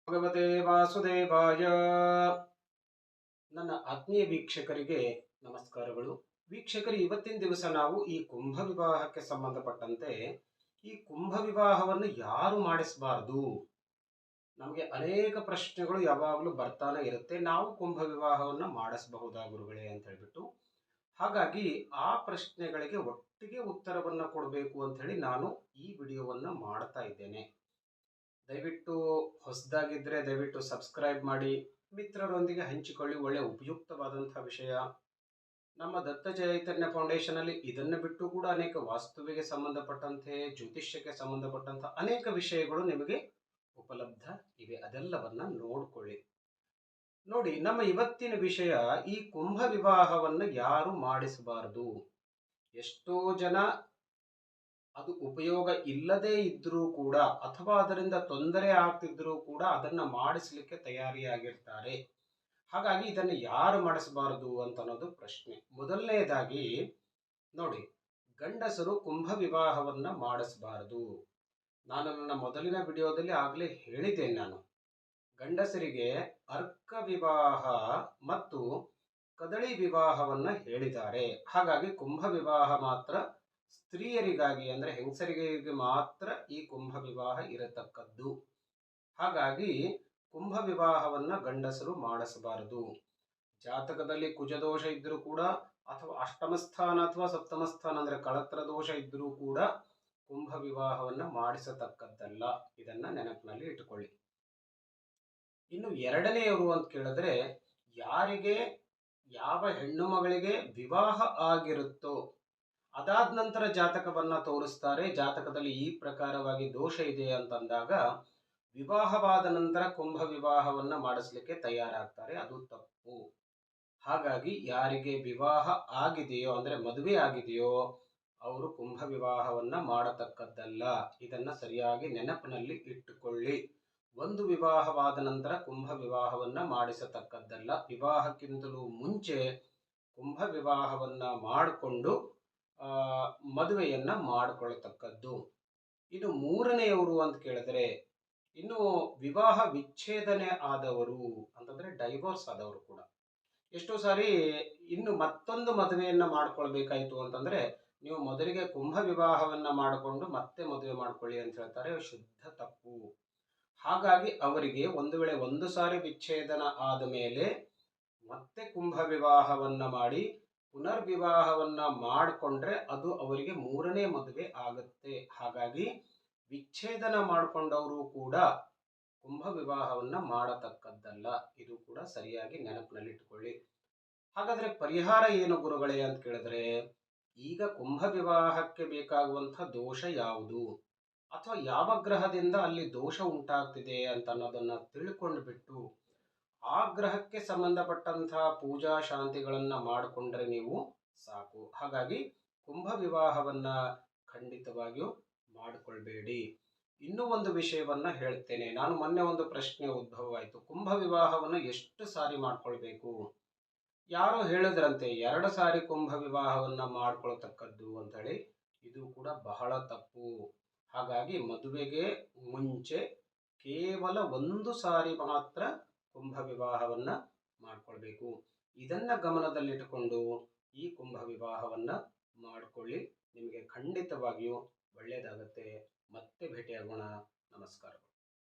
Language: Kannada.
ಭಗವತೆ ವಾಸುದೇವಾಯ. ನನ್ನ ಆತ್ಮೀಯ ವೀಕ್ಷಕರಿಗೆ ನಮಸ್ಕಾರಗಳು. ವೀಕ್ಷಕರು, ಇವತ್ತಿನ ದಿವಸ ನಾವು ಈ ಕುಂಭ ವಿವಾಹಕ್ಕೆ ಸಂಬಂಧಪಟ್ಟಂತೆ ಈ ಕುಂಭ ವಿವಾಹವನ್ನು ಯಾರು ಮಾಡಿಸಬಾರದು, ನಮಗೆ ಅನೇಕ ಪ್ರಶ್ನೆಗಳು ಯಾವಾಗಲೂ ಬರ್ತಾನೆ ಇರುತ್ತೆ. ನಾವು ಕುಂಭ ವಿವಾಹವನ್ನು ಮಾಡಿಸಬಹುದಾ ಗುರುಗಳೇ ಅಂತ ಹೇಳ್ಬಿಟ್ಟು. ಹಾಗಾಗಿ ಆ ಪ್ರಶ್ನೆಗಳಿಗೆ ಒಟ್ಟಿಗೆ ಉತ್ತರವನ್ನು ಕೊಡಬೇಕು ಅಂತ ಹೇಳಿ ನಾನು ಈ ವಿಡಿಯೋವನ್ನು ಮಾಡ್ತಾ ಇದ್ದೇನೆ. ದಯವಿಟ್ಟು ಹೊಸದಾಗಿದ್ದರೆ ದಯವಿಟ್ಟು ಸಬ್ಸ್ಕ್ರೈಬ್ ಮಾಡಿ, ಮಿತ್ರರೊಂದಿಗೆ ಹಂಚಿಕೊಳ್ಳಿ. ಒಳ್ಳೆ ಉಪಯುಕ್ತವಾದಂತಹ ವಿಷಯ. ನಮ್ಮ ದತ್ತ ಚೈತನ್ಯ ಫೌಂಡೇಶನ್ ಅಲ್ಲಿ ಇದನ್ನು ಬಿಟ್ಟು ಕೂಡ ಅನೇಕ ವಾಸ್ತುವಿಗೆ ಸಂಬಂಧಪಟ್ಟಂತೆ, ಜ್ಯೋತಿಷ್ಯಕ್ಕೆ ಸಂಬಂಧಪಟ್ಟಂತ ಅನೇಕ ವಿಷಯಗಳು ನಿಮಗೆ ಉಪಲಬ್ಧ ಇವೆ. ಅದೆಲ್ಲವನ್ನ ನೋಡ್ಕೊಳ್ಳಿ. ನೋಡಿ, ನಮ್ಮ ಇವತ್ತಿನ ವಿಷಯ ಈ ಕುಂಭ ವಿವಾಹವನ್ನು ಯಾರು ಮಾಡಿಸಬಾರದು. ಎಷ್ಟೋ ಜನ ಅದು ಉಪಯೋಗ ಇಲ್ಲದೇ ಇದ್ರೂ ಕೂಡ, ಅಥವಾ ಅದರಿಂದ ತೊಂದರೆ ಆಗ್ತಿದ್ರೂ ಕೂಡ ಅದನ್ನ ಮಾಡಿಸಲಿಕ್ಕೆ ತಯಾರಿಯಾಗಿರ್ತಾರೆ. ಹಾಗಾಗಿ ಇದನ್ನು ಯಾರು ಮಾಡಿಸಬಾರದು ಅಂತ ಅನ್ನೋದು ಪ್ರಶ್ನೆ. ಮೊದಲನೇದಾಗಿ ನೋಡಿ, ಗಂಡಸರು ಕುಂಭ ವಿವಾಹವನ್ನ ಮಾಡಿಸಬಾರದು. ನಾನು ನನ್ನ ಮೊದಲಿನ ವಿಡಿಯೋದಲ್ಲಿ ಆಗಲೇ ಹೇಳಿದ್ದೇನೆ. ನಾನು ಗಂಡಸರಿಗೆ ಅರ್ಕ ವಿವಾಹ ಮತ್ತು ಕದಳಿ ವಿವಾಹವನ್ನ ಹೇಳಿದ್ದಾರೆ. ಹಾಗಾಗಿ ಕುಂಭ ವಿವಾಹ ಮಾತ್ರ ಸ್ತ್ರೀಯರಿಗಾಗಿ, ಅಂದ್ರೆ ಹೆಂಗಸರಿಗೆ ಮಾತ್ರ ಈ ಕುಂಭ ವಿವಾಹ ಇರತಕ್ಕದ್ದು. ಹಾಗಾಗಿ ಕುಂಭ ವಿವಾಹವನ್ನ ಗಂಡಸರು ಮಾಡಿಸಬಾರದು. ಜಾತಕದಲ್ಲಿ ಕುಜದೋಷ ಇದ್ರೂ ಕೂಡ, ಅಥವಾ ಅಷ್ಟಮ ಸ್ಥಾನ ಅಥವಾ ಸಪ್ತಮ ಸ್ಥಾನ ಅಂದ್ರೆ ಕಳತ್ರ ದೋಷ ಇದ್ರೂ ಕೂಡ ಕುಂಭ ವಿವಾಹವನ್ನ ಮಾಡಿಸತಕ್ಕದ್ದಲ್ಲ. ಇದನ್ನ ನೆನಪಿನಲ್ಲಿ ಇಟ್ಟುಕೊಳ್ಳಿ. ಇನ್ನು ಎರಡನೆಯವರು ಅಂತ ಕೇಳಿದ್ರೆ, ಯಾರಿಗೆ ಯಾವ ಹೆಣ್ಣು ಮಗಳಿಗೆ ವಿವಾಹ ಆಗಿರುತ್ತೋ ಅದಾದ ನಂತರ ಜಾತಕವನ್ನ ತೋರಿಸ್ತಾರೆ. ಜಾತಕದಲ್ಲಿ ಈ ಪ್ರಕಾರವಾಗಿ ದೋಷ ಇದೆ ಅಂತಂದಾಗ ವಿವಾಹವಾದ ನಂತರ ಕುಂಭ ವಿವಾಹವನ್ನ ಮಾಡಿಸ್ಲಿಕ್ಕೆ ತಯಾರಾಗ್ತಾರೆ. ಅದು ತಪ್ಪು. ಹಾಗಾಗಿ ಯಾರಿಗೆ ವಿವಾಹ ಆಗಿದೆಯೋ, ಅಂದ್ರೆ ಮದುವೆ ಆಗಿದೆಯೋ, ಅವರು ಕುಂಭ ವಿವಾಹವನ್ನ ಮಾಡತಕ್ಕದ್ದಲ್ಲ. ಇದನ್ನ ಸರಿಯಾಗಿ ನೆನಪಿನಲ್ಲಿ ಇಟ್ಟುಕೊಳ್ಳಿ. ಒಂದು ವಿವಾಹವಾದ ನಂತರ ಕುಂಭ ವಿವಾಹವನ್ನ ಮಾಡಿಸತಕ್ಕದ್ದಲ್ಲ. ವಿವಾಹಕ್ಕಿಂತಲೂ ಮುಂಚೆ ಕುಂಭ ವಿವಾಹವನ್ನ ಮಾಡಿಕೊಂಡು ಮದುವೆಯನ್ನ ಮಾಡಿಕೊಳ್ಳತಕ್ಕದ್ದು. ಇನ್ನು ಮೂರನೆಯವರು ಅಂತ ಕೇಳಿದ್ರೆ, ಇನ್ನು ವಿವಾಹ ವಿಚ್ಛೇದನೆ ಆದವರು ಅಂತಂದ್ರೆ ಡೈವೋರ್ಸ್ ಆದವರು ಕೂಡ. ಎಷ್ಟೋ ಸಾರಿ ಇನ್ನು ಮತ್ತೊಂದು ಮದುವೆಯನ್ನ ಮಾಡ್ಕೊಳ್ಬೇಕಾಯ್ತು ಅಂತಂದ್ರೆ, ನೀವು ಮೊದಲಿಗೆ ಕುಂಭ ವಿವಾಹವನ್ನ ಮಾಡಿಕೊಂಡು ಮತ್ತೆ ಮದುವೆ ಮಾಡ್ಕೊಳ್ಳಿ ಅಂತ ಹೇಳ್ತಾರೆ. ಶುದ್ಧ ತಪ್ಪು. ಹಾಗಾಗಿ ಅವರಿಗೆ ಒಂದು ವೇಳೆ ಒಂದು ಸಾರಿ ವಿಚ್ಛೇದನ ಆದ ಮೇಲೆ ಮತ್ತೆ ಕುಂಭ ವಿವಾಹವನ್ನ ಮಾಡಿ ಪುನರ್ವಿವಾಹವನ್ನ ಮಾಡಿಕೊಂಡ್ರೆ ಅದು ಅವರಿಗೆ ಮೂರನೇ ಮದುವೆ ಆಗುತ್ತೆ. ಹಾಗಾಗಿ ವಿಚ್ಛೇದನ ಮಾಡಿಕೊಂಡವರು ಕೂಡ ಕುಂಭ ವಿವಾಹವನ್ನ ಮಾಡತಕ್ಕದ್ದಲ್ಲ. ಇದು ಕೂಡ ಸರಿಯಾಗಿ ನೆನಪಿನಲ್ಲಿ ಇಟ್ಟುಕೊಳ್ಳಿ. ಹಾಗಾದ್ರೆ ಪರಿಹಾರ ಏನು ಗುರುಗಳೇ ಅಂತ ಕೇಳಿದ್ರೆ, ಈಗ ಕುಂಭ ವಿವಾಹಕ್ಕೆ ಬೇಕಾಗುವಂತಹ ದೋಷ ಯಾವುದು, ಅಥವಾ ಯಾವ ಗ್ರಹದಿಂದ ಅಲ್ಲಿ ದೋಷ ಉಂಟಾಗ್ತಿದೆ ಅಂತ ಅನ್ನೋದನ್ನ ತಿಳ್ಕೊಂಡು ಬಿಟ್ಟು ಆ ಗ್ರಹಕ್ಕೆ ಸಂಬಂಧಪಟ್ಟಂತಹ ಪೂಜಾ ಶಾಂತಿಗಳನ್ನ ಮಾಡಿಕೊಂಡ್ರೆ ನೀವು ಸಾಕು. ಹಾಗಾಗಿ ಕುಂಭ ವಿವಾಹವನ್ನ ಖಂಡಿತವಾಗಿಯೂ ಮಾಡಿಕೊಳ್ಬೇಡಿ. ಇನ್ನೂ ಒಂದು ವಿಷಯವನ್ನ ಹೇಳ್ತೇನೆ. ನಾನು ಮೊನ್ನೆ ಒಂದು ಪ್ರಶ್ನೆ ಉದ್ಭವವಾಯಿತು, ಕುಂಭ ವಿವಾಹವನ್ನು ಎಷ್ಟು ಸಾರಿ ಮಾಡ್ಕೊಳ್ಬೇಕು? ಯಾರೋ ಹೇಳಿದ್ರಂತೆ 2 ಸಾರಿ ಕುಂಭ ವಿವಾಹವನ್ನ ಮಾಡ್ಕೊಳ್ತಕ್ಕದ್ದು ಅಂತ ಹೇಳಿ. ಇದು ಕೂಡ ಬಹಳ ತಪ್ಪು. ಹಾಗಾಗಿ ಮದುವೆಗೆ ಮುಂಚೆ ಕೇವಲ 1 ಸಾರಿ ಮಾತ್ರ ಕುಂಭ ವಿವಾಹವನ್ನ ಮಾಡ್ಕೊಳ್ಬೇಕು. ಇದನ್ನ ಗಮನದಲ್ಲಿಟ್ಟುಕೊಂಡು ಈ ಕುಂಭ ವಿವಾಹವನ್ನ ಮಾಡಿಕೊಳ್ಳಿ. ನಿಮಗೆ ಖಂಡಿತವಾಗಿಯೂ ಒಳ್ಳೆಯದಾಗತ್ತೆ. ಮತ್ತೆ ಭೇಟಿಯಾಗೋಣ. ನಮಸ್ಕಾರಗಳು.